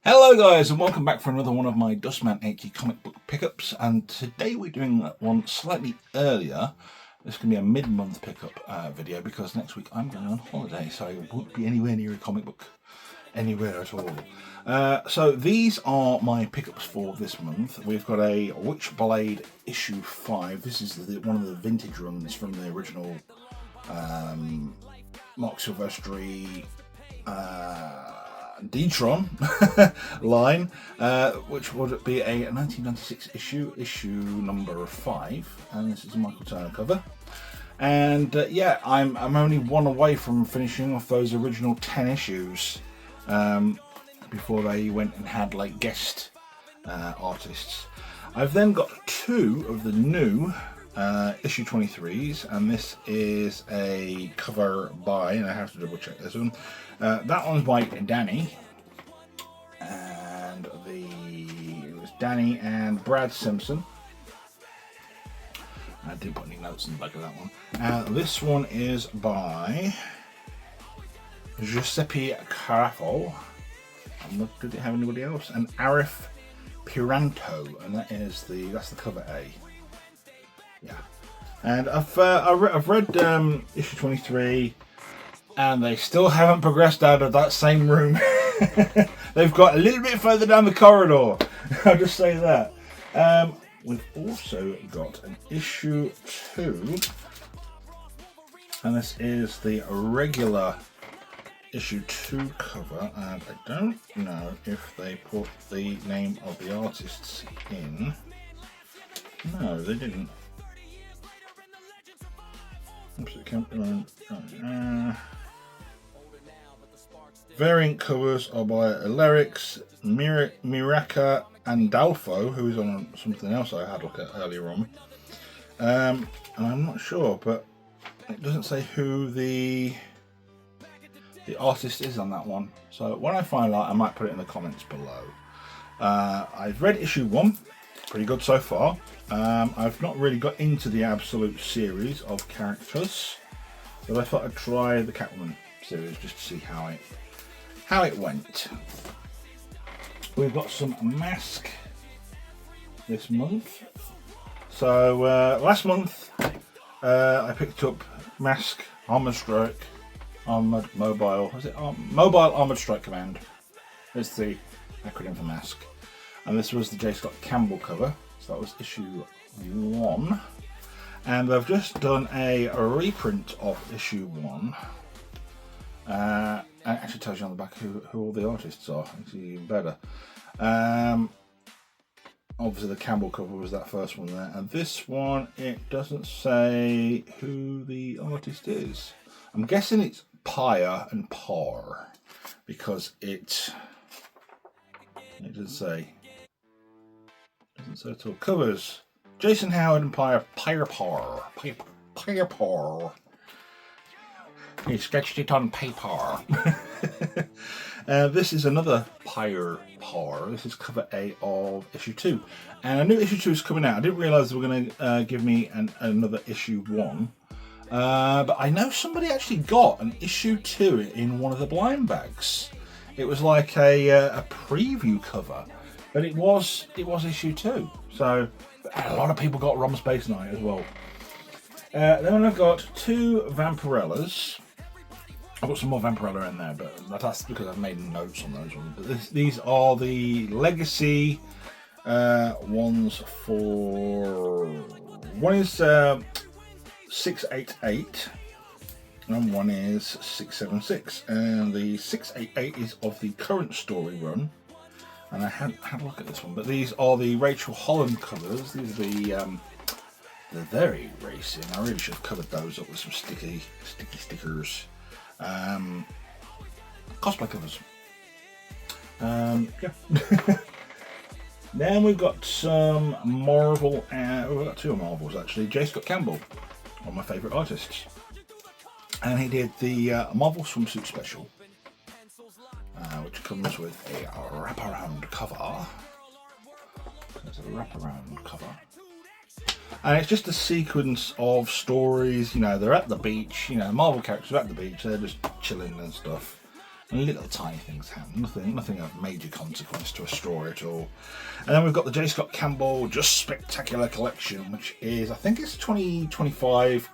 Hello guys and welcome back for another one of my Dustman HE comic book pickups, and today we're doing one slightly earlier. This can be a mid-month pickup video because next week I'm going on holiday, so I won't be anywhere near a comic book anywhere at all. So these are my pickups for this month. We've got a Witchblade issue 5. This is one of the vintage runs from the original Mark Silvestri Detron line, which would be a 1996 issue number 5, and this is a Michael Turner cover. And yeah, I'm only one away from finishing off those original 10 issues before they went and had like guest artists. I've then got 2 of the new issue 23s, and this is a cover by, and I have to double check this one, that one's by Danny, and it was Danny and Brad Simpson. I didn't put any notes in the back of that one. This one is by Giuseppe Carafo. Did it have anybody else? And Arif Piranto, and that's the cover A. Yeah, and I've read issue 23, and they still haven't progressed out of that same room. They've got a little bit further down the corridor. I'll just say that. We've also got an issue 2, and this is the regular issue 2 cover, and I don't know if they put the name of the artists in. No, they didn't. Variant covers are by Alerix, Miraka Andalfo, who is on something else I had a look at earlier on. And I'm not sure, but it doesn't say who the artist is on that one. So when I find out, I might put it in the comments below. I've read issue 1, pretty good so far. I've not really got into the absolute series of characters, but I thought I'd try the Catwoman series just to see how it went. We've got some Mask this month. So last month I picked up Mask Armored Strike, Armored Mobile. Was it Mobile Armored Strike Command? It's the acronym for Mask, and this was the J. Scott Campbell cover. So that was issue 1, and they've just done a reprint of issue 1. It actually tells you on the back who all the artists are. It's even better. Obviously the Campbell cover was that first one there, and this one, it doesn't say who the artist is. I'm guessing it's Pyre and Par, because it doesn't say. Doesn't say at all. Covers Jason Howard and Pyre Par. He sketched it on paper. This is another Pyre Par. This is cover A of issue 2, and I knew issue 2 was coming out. I didn't realise they were going to give me another issue 1, but I know somebody actually got an issue 2 in one of the blind bags. It was like a preview cover, but it was issue 2. So a lot of people got Rom Space Knight as well. Then I've got 2 Vampirellas. I've got some more Vampirella in there, but that's because I've made notes on those ones. But these are the Legacy ones for... One is 688 and one is 676. And the 688 is of the current story run. And I had a look at this one, but these are the Rachel Holland covers. These are they're very racing. I really should have covered those up with some sticky stickers. Cosplay covers. Yeah. Then we've got some Marvel, we've got 2 Marvels actually. J. Scott Campbell, one of my favourite artists, and he did the Marvel Swimsuit Special, which comes with a wraparound cover. There's a wraparound cover. And it's just a sequence of stories, you know, they're at the beach, you know, Marvel characters are at the beach, they're just chilling and stuff. And little tiny things happen, nothing of major consequence to a story at all. And then we've got the J. Scott Campbell Just Spectacular Collection, which is, I think it's 2025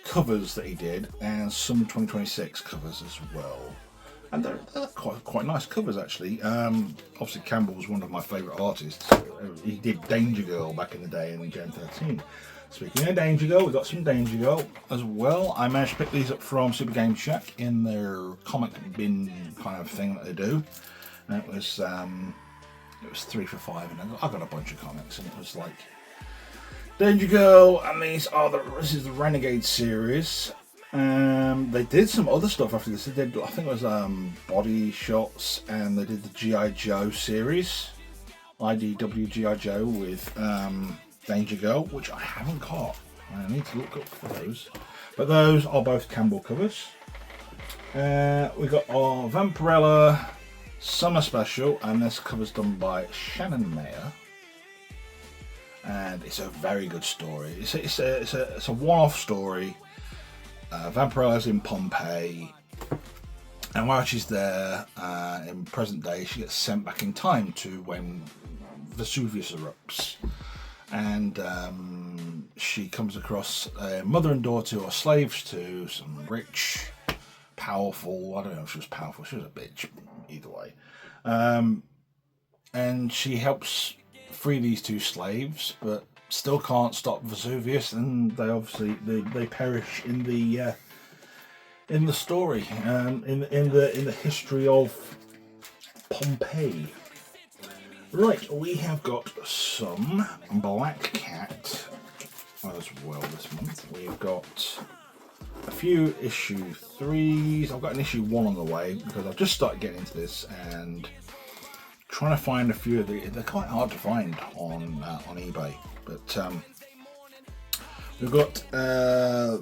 covers that he did, and some 2026 covers as well. And they're quite nice covers, actually. Obviously, Campbell was one of my favourite artists. He did Danger Girl back in the day in Gen 13. Speaking of Danger Girl, we've got some Danger Girl as well. I managed to pick these up from Super Game Shack in their comic bin kind of thing that they do. And it was 3 for $5, and I got a bunch of comics, and it was like Danger Girl, and this is the Renegade series. They did some other stuff after this. They did, I think it was Body Shots, and they did the G.I. Joe series, IDW G.I. Joe with Danger Girl, which I haven't got. I need to look up for those. But those are both Campbell covers. We got our Vampirella Summer Special, and this cover's done by Shannon Mayer. And it's a very good story. It's a one-off story. Vampirella's in Pompeii, and while she's there in present day, she gets sent back in time to when Vesuvius erupts. And she comes across a mother and daughter who are slaves to some rich, powerful, I don't know if she was powerful, she was a bitch, either way. And she helps free these two slaves, but still can't stop Vesuvius, and they obviously they perish in the story, in the history of Pompeii. Right, we have got some Black Cat as well this month. We've got a few issue 3s. I've got an issue 1 on the way because I've just started getting into this and trying to find a few of they're quite hard to find on eBay. But we've got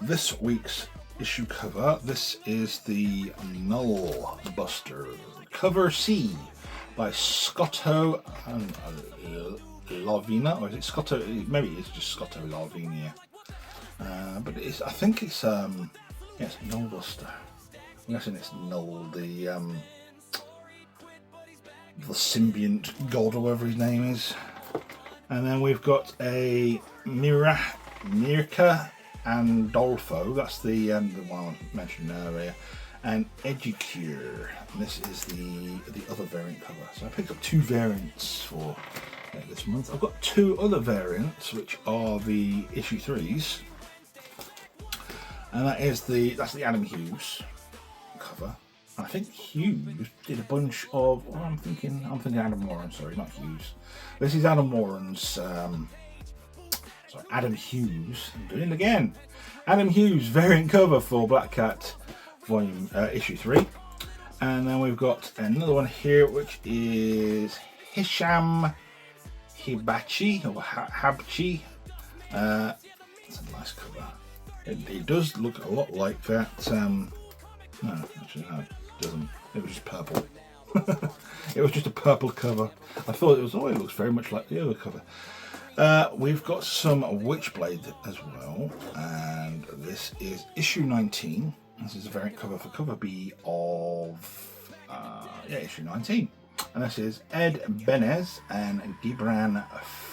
this week's issue cover. This is the Null Buster cover C by Scotto Lavina, or is it Scotto? Maybe it's just Scotto Lavinia. But I think it's yes, Null Buster. I'm guessing it's Null, the symbiont god or whatever his name is. And then we've got a Mirka Andolfo, that's the one I mentioned earlier, and Educure. And this is the other variant cover. So I picked up 2 variants for this month. I've got 2 other variants, which are the issue 3s, and that's the Adam Hughes cover. And I think Hughes did a bunch of. Oh, I'm thinking Adam Warren. Sorry, not Hughes. This is Adam Warren's. Sorry, Adam Hughes. I'm doing it again. Adam Hughes variant cover for Black Cat, volume issue 3, and then we've got another one here, which is Hisham Hibachi or Habchi. It's a nice cover. It does look a lot like that. No, actually, no, it doesn't. It was just purple. It was just a purple cover. I thought it was. Oh, it looks very much like the other cover. We've got some Witchblade as well, and this is issue 19. This is a variant cover for cover B of issue 19, and this is Ed Benez and Gibran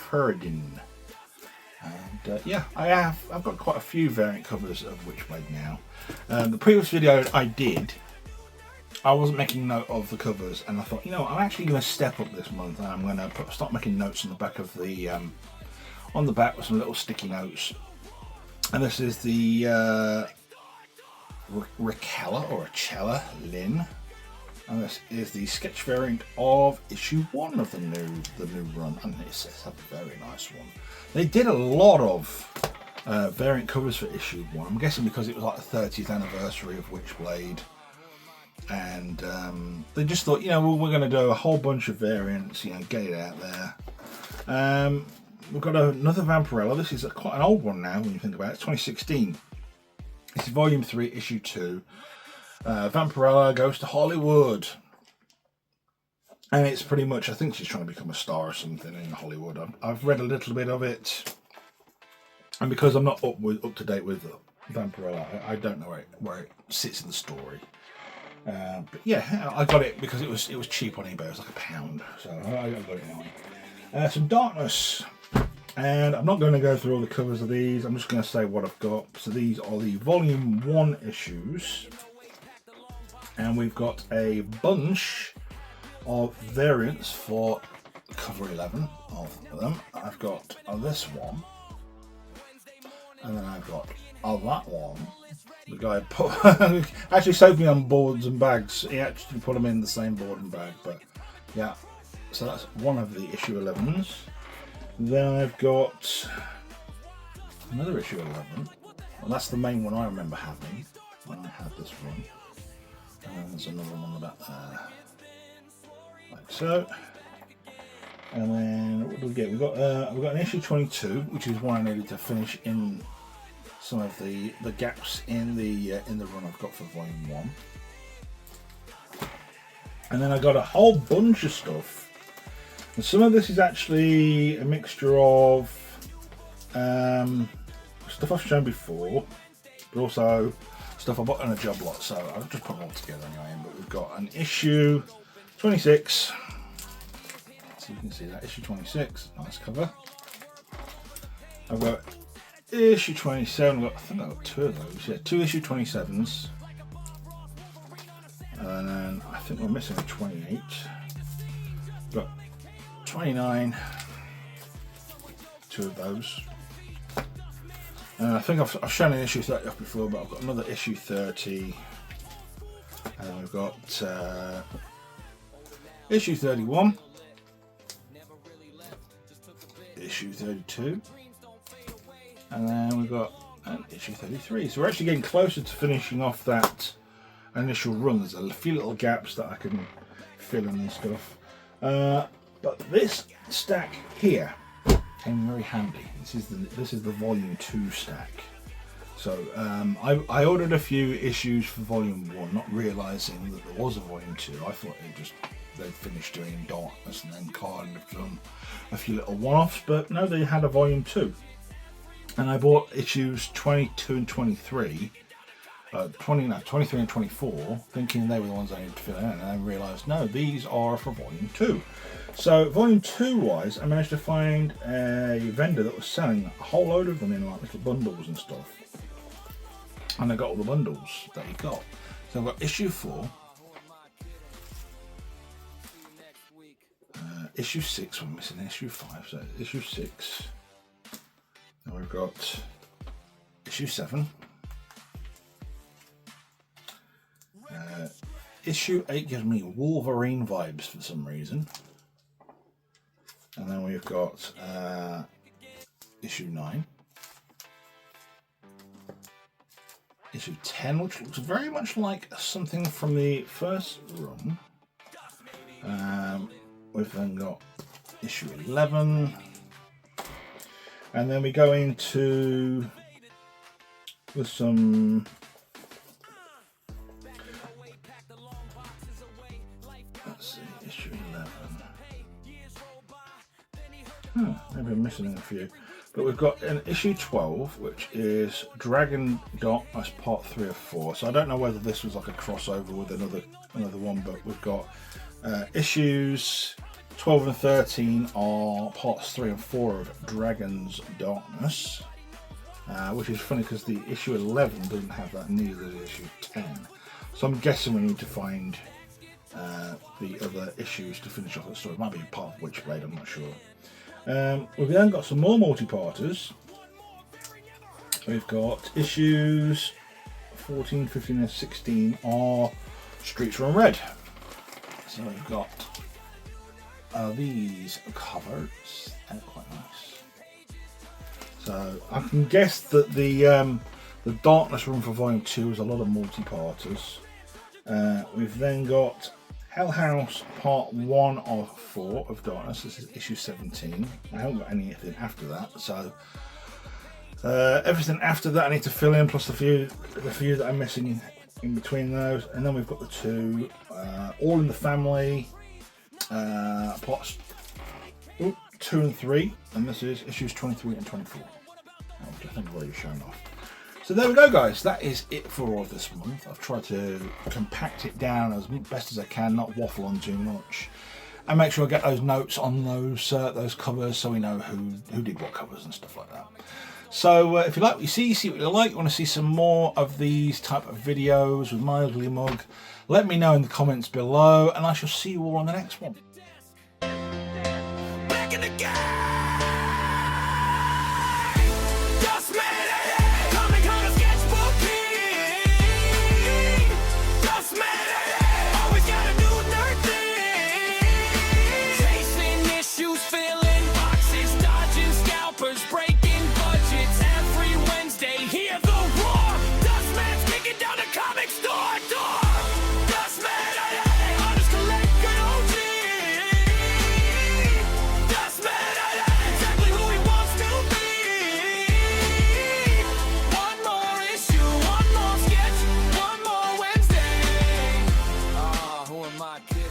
Ferdin. And I've got quite a few variant covers of Witchblade now. The previous video I did, I wasn't making note of the covers, and I thought, I'm actually going to step up this month, and I'm going to start making notes on the back of the on the back with some little sticky notes. And this is the Raquella or Achella Lynn, and this is the sketch variant of issue 1 of the new run, and it's a very nice one. They did a lot of variant covers for issue 1. I'm guessing because it was like the 30th anniversary of Witchblade, and they just thought, we're going to do a whole bunch of variants, get it out there. We've got another Vampirella. This is quite an old one now when you think about it. It's 2016. This is volume 3, issue 2. Vampirella goes to Hollywood. And it's pretty much, I think she's trying to become a star or something in Hollywood. I've read a little bit of it. And because I'm not up to date with Vampirella, I don't know where it sits in the story. But yeah, I got it because it was cheap on eBay. It was like £1, so I got it anyway. Some Darkness, and I'm not going to go through all the covers of these. I'm just going to say what I've got. So these are the Volume 1 issues, and we've got a bunch of variants for cover 11 of them. I've got this one, and then I've got that one. The guy put actually saved me on boards and bags. He actually put them in the same board and bag, but yeah. So that's one of the issue 11s. Then I've got another issue 11. Well, that's the main one I remember having when I had this one. And there's another one about there, like so. And then what do we get? We've got an issue 22, which is one I needed to finish in some of the gaps in the run I've got for Volume 1. And then I got a whole bunch of stuff, and some of this is actually a mixture of stuff I've shown before, but also stuff I bought in a job lot, so I'll just put them all together anyway. But we've got an issue 26, so you can see that, issue 26, nice cover. I've got issue 27, I think I've got 2 of those, yeah, 2 issue 27s, and then I think we're missing a 28, got 29, 2 of those, and I think I've shown an issue 30 off before, but I've got another issue 30, and then we've got issue 31, issue 32, and then we've got an issue 33. So we're actually getting closer to finishing off that initial run. There's a few little gaps that I can fill in and stuff. But this stack here came very handy. This is the Volume 2 stack. So I ordered a few issues for Volume 1, not realising that there was a Volume 2. I thought they'd finished doing Darkness and then kind of done a few little one-offs, but no, they had a Volume 2. And I bought issues 22 and 23, 23 and 24, thinking they were the ones I needed to fill in, and I realised, no, these are for Volume 2. So Volume 2 wise, I managed to find a vendor that was selling a whole load of them in like little bundles and stuff. And I got all the bundles that he got. So I've got issue 4, issue 6, we're missing issue 5, so issue 6. And we've got issue 7, issue 8 gives me Wolverine vibes for some reason, and then we've got issue 9, issue 10, which looks very much like something from the first run. We've then got issue 11. And then we go into with some let's see, issue 11. Maybe I'm missing a few. But we've got an issue 12, which is Dragon Darkness Part 3 of 4. So I don't know whether this was like a crossover with another one, but we've got issues 12 and 13 are parts 3 and 4 of Dragon's Darkness, which is funny because the issue 11 doesn't have that, neither does issue 10. So I'm guessing we need to find the other issues to finish off the story. It might be part of Witchblade, I'm not sure. We've then got some more multi-parters. We've got issues 14, 15 and 16 are Streets Run Red. So we've got these covers, they're quite nice. So I can guess that the Darkness run for Volume 2 is a lot of multi-parters. We've then got Hell House Part 1 of 4 of Darkness. This is issue 17. I haven't got anything after that, so everything after that I need to fill in, plus the few that I'm missing in between those. And then we've got the 2 All in the Family parts 2 and 3, and this is issues 23 and 24, which I think I've already shown off. So there we go, guys. That is it for all of this month. I've tried to compact it down as best as I can, not waffle on too much, and make sure I get those notes on those covers, so we know who did what covers and stuff like that. So if you like what you see what you like, you want to see some more of these type of videos with my ugly mug, let me know in the comments below, and I shall see you all on the next one. Back in the game. My kid.